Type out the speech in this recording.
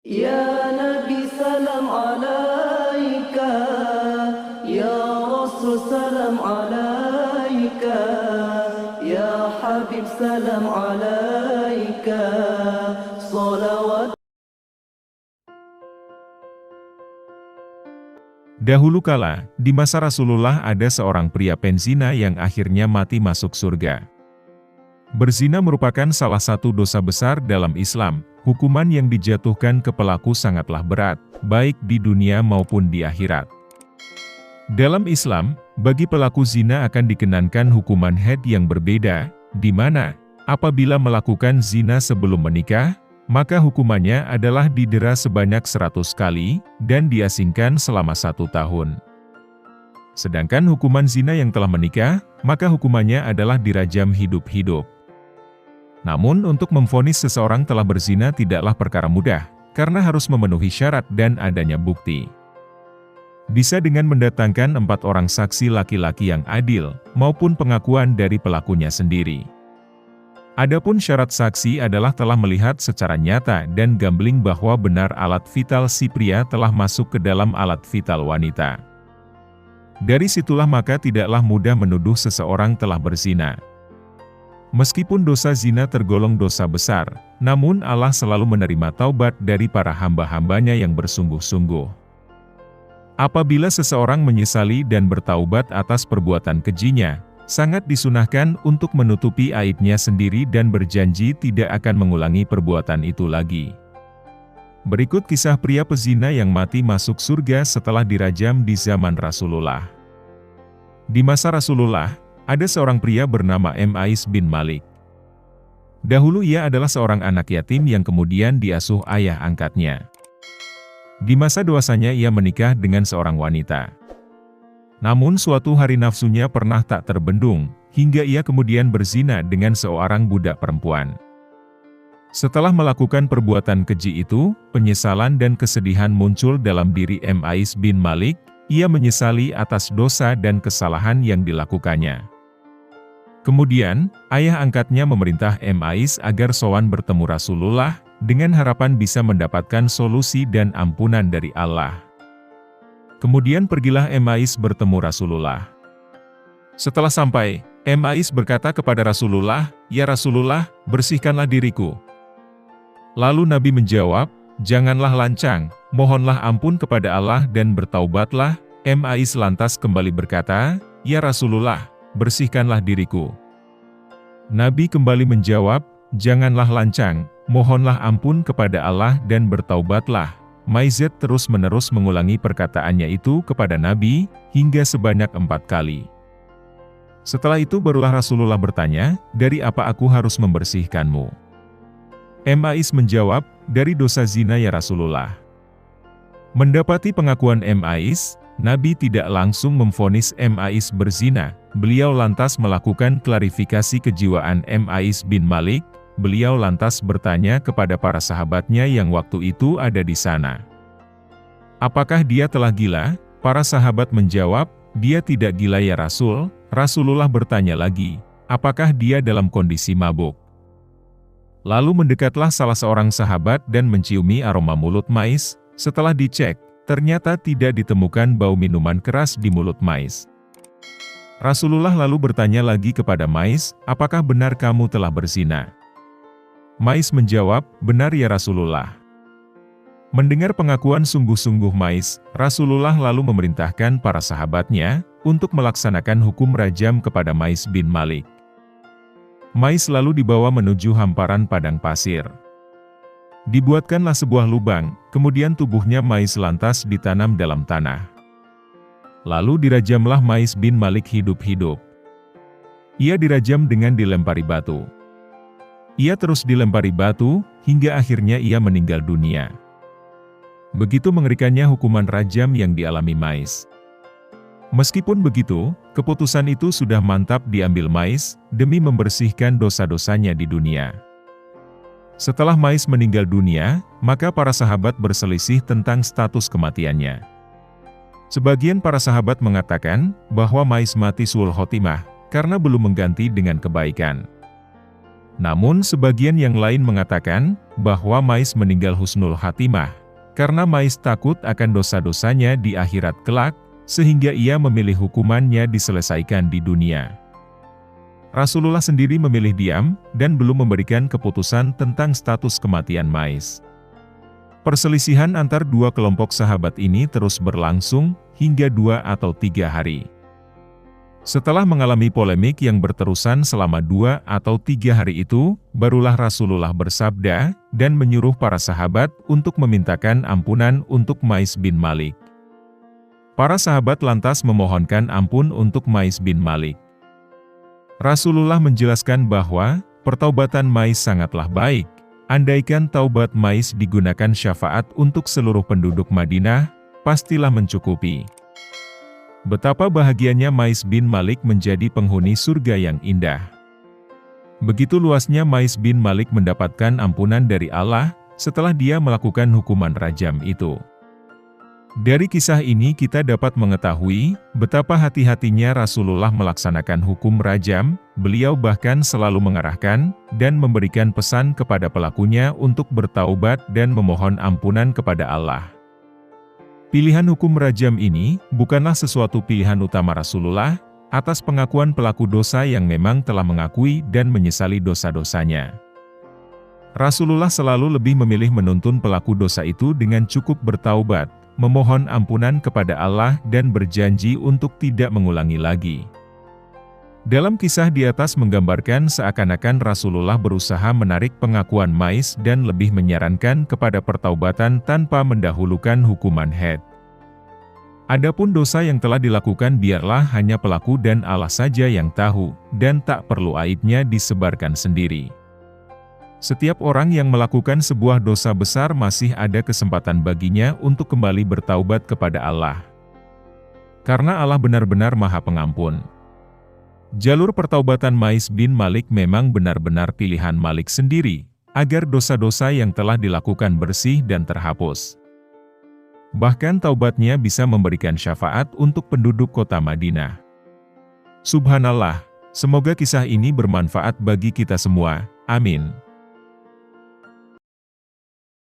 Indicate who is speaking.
Speaker 1: Ya Nabi salam alaika, Ya Rasul salam alaika, Ya Habib salam alaika, salawat.
Speaker 2: Dahulu kala, di masa Rasulullah ada seorang pria penzina yang akhirnya mati masuk surga. Berzina merupakan salah satu dosa besar dalam Islam. Hukuman yang dijatuhkan ke pelaku sangatlah berat, baik di dunia maupun di akhirat. Dalam Islam, bagi pelaku zina akan dikenankan hukuman had yang berbeda, di mana, apabila melakukan zina sebelum menikah, maka hukumannya adalah didera sebanyak 100 kali, dan diasingkan selama 1 tahun. Sedangkan hukuman zina yang telah menikah, maka hukumannya adalah dirajam hidup-hidup. Namun untuk memvonis seseorang telah berzina tidaklah perkara mudah, karena harus memenuhi syarat dan adanya bukti. Bisa dengan mendatangkan 4 orang saksi laki-laki yang adil, maupun pengakuan dari pelakunya sendiri. Adapun syarat saksi adalah telah melihat secara nyata dan gambling bahwa benar alat vital si pria telah masuk ke dalam alat vital wanita. Dari situlah maka tidaklah mudah menuduh seseorang telah berzina. Meskipun dosa zina tergolong dosa besar, namun Allah selalu menerima taubat dari para hamba-hambanya yang bersungguh-sungguh. Apabila seseorang menyesali dan bertaubat atas perbuatan kejinya, sangat disunahkan untuk menutupi aibnya sendiri dan berjanji tidak akan mengulangi perbuatan itu lagi. Berikut kisah pria pezina yang mati masuk surga setelah dirajam di zaman Rasulullah. Di masa Rasulullah, ada seorang pria bernama Ma'is bin Malik. Dahulu ia adalah seorang anak yatim yang kemudian diasuh ayah angkatnya. Di masa dewasanya ia menikah dengan seorang wanita. Namun suatu hari nafsunya pernah tak terbendung, hingga ia kemudian berzina dengan seorang budak perempuan. Setelah melakukan perbuatan keji itu, penyesalan dan kesedihan muncul dalam diri Ma'is bin Malik. Ia menyesali atas dosa dan kesalahan yang dilakukannya. Kemudian, ayah angkatnya memerintah Ma'is agar sowan bertemu Rasulullah, dengan harapan bisa mendapatkan solusi dan ampunan dari Allah. Kemudian pergilah Ma'is bertemu Rasulullah. Setelah sampai, Ma'is berkata kepada Rasulullah, "Ya Rasulullah, bersihkanlah diriku." Lalu Nabi menjawab, "Janganlah lancang, mohonlah ampun kepada Allah dan bertaubatlah." Ma'is lantas kembali berkata, "Ya Rasulullah, bersihkanlah diriku." Nabi kembali menjawab, "Janganlah lancang, mohonlah ampun kepada Allah dan bertaubatlah." Ma'is terus-menerus mengulangi perkataannya itu kepada Nabi, hingga sebanyak 4 kali. Setelah itu barulah Rasulullah bertanya, "Dari apa aku harus membersihkanmu?" Ma'is menjawab, "Dari dosa zina ya Rasulullah." Mendapati pengakuan Ma'is, Nabi tidak langsung memvonis Ma'is berzina. Beliau lantas melakukan klarifikasi kejiwaan Ma'is bin Malik. Beliau lantas bertanya kepada para sahabatnya yang waktu itu ada di sana. "Apakah dia telah gila?" Para sahabat menjawab, "Dia tidak gila ya Rasul." Rasulullah bertanya lagi, "Apakah dia dalam kondisi mabuk?" Lalu mendekatlah salah seorang sahabat dan menciumi aroma mulut Ma'is. Setelah dicek, ternyata tidak ditemukan bau minuman keras di mulut Ma'is. Rasulullah lalu bertanya lagi kepada Ma'is, "Apakah benar kamu telah berzina?" Ma'is menjawab, "Benar ya Rasulullah." Mendengar pengakuan sungguh-sungguh Ma'is, Rasulullah lalu memerintahkan para sahabatnya untuk melaksanakan hukum rajam kepada Ma'is bin Malik. Ma'is lalu dibawa menuju hamparan padang pasir. Dibuatkanlah sebuah lubang, kemudian tubuhnya Ma'is lantas ditanam dalam tanah. Lalu dirajamlah Ma'is bin Malik hidup-hidup. Ia dirajam dengan dilempari batu. Ia terus dilempari batu, hingga akhirnya ia meninggal dunia. Begitu mengerikannya hukuman rajam yang dialami Ma'is. Meskipun begitu, keputusan itu sudah mantap diambil Ma'is, demi membersihkan dosa-dosanya di dunia. Setelah Ma'is meninggal dunia, maka para sahabat berselisih tentang status kematiannya. Sebagian para sahabat mengatakan bahwa Ma'is mati su'ul khotimah, karena belum mengganti dengan kebaikan. Namun sebagian yang lain mengatakan bahwa Mais meninggal husnul khatimah, karena Mais takut akan dosa-dosanya di akhirat kelak, sehingga ia memilih hukumannya diselesaikan di dunia. Rasulullah sendiri memilih diam, dan belum memberikan keputusan tentang status kematian Mais. Perselisihan antar dua kelompok sahabat ini terus berlangsung, hingga 2 atau 3 hari. Setelah mengalami polemik yang berterusan selama 2 atau 3 hari itu, barulah Rasulullah bersabda, dan menyuruh para sahabat untuk memintakan ampunan untuk Mais bin Malik. Para sahabat lantas memohonkan ampun untuk Mais bin Malik. Rasulullah menjelaskan bahwa, pertaubatan Mais sangatlah baik. Andaikan taubat Mais digunakan syafaat untuk seluruh penduduk Madinah, pastilah mencukupi. Betapa bahagianya Mais bin Malik menjadi penghuni surga yang indah. Begitu luasnya Mais bin Malik mendapatkan ampunan dari Allah, setelah dia melakukan hukuman rajam itu. Dari kisah ini kita dapat mengetahui, betapa hati-hatinya Rasulullah melaksanakan hukum rajam. Beliau bahkan selalu mengarahkan, dan memberikan pesan kepada pelakunya untuk bertaubat dan memohon ampunan kepada Allah. Pilihan hukum rajam ini bukanlah sesuatu pilihan utama Rasulullah, atas pengakuan pelaku dosa yang memang telah mengakui dan menyesali dosa-dosanya. Rasulullah selalu lebih memilih menuntun pelaku dosa itu dengan cukup bertaubat, memohon ampunan kepada Allah dan berjanji untuk tidak mengulangi lagi. Dalam kisah di atas menggambarkan seakan-akan Rasulullah berusaha menarik pengakuan Mais dan lebih menyarankan kepada pertaubatan tanpa mendahulukan hukuman had. Adapun dosa yang telah dilakukan biarlah hanya pelaku dan Allah saja yang tahu, dan tak perlu aibnya disebarkan sendiri. Setiap orang yang melakukan sebuah dosa besar masih ada kesempatan baginya untuk kembali bertaubat kepada Allah. Karena Allah benar-benar Maha Pengampun. Jalur pertaubatan Mais bin Malik memang benar-benar pilihan Malik sendiri, agar dosa-dosa yang telah dilakukan bersih dan terhapus. Bahkan taubatnya bisa memberikan syafaat untuk penduduk kota Madinah. Subhanallah, semoga kisah ini bermanfaat bagi kita semua. Amin.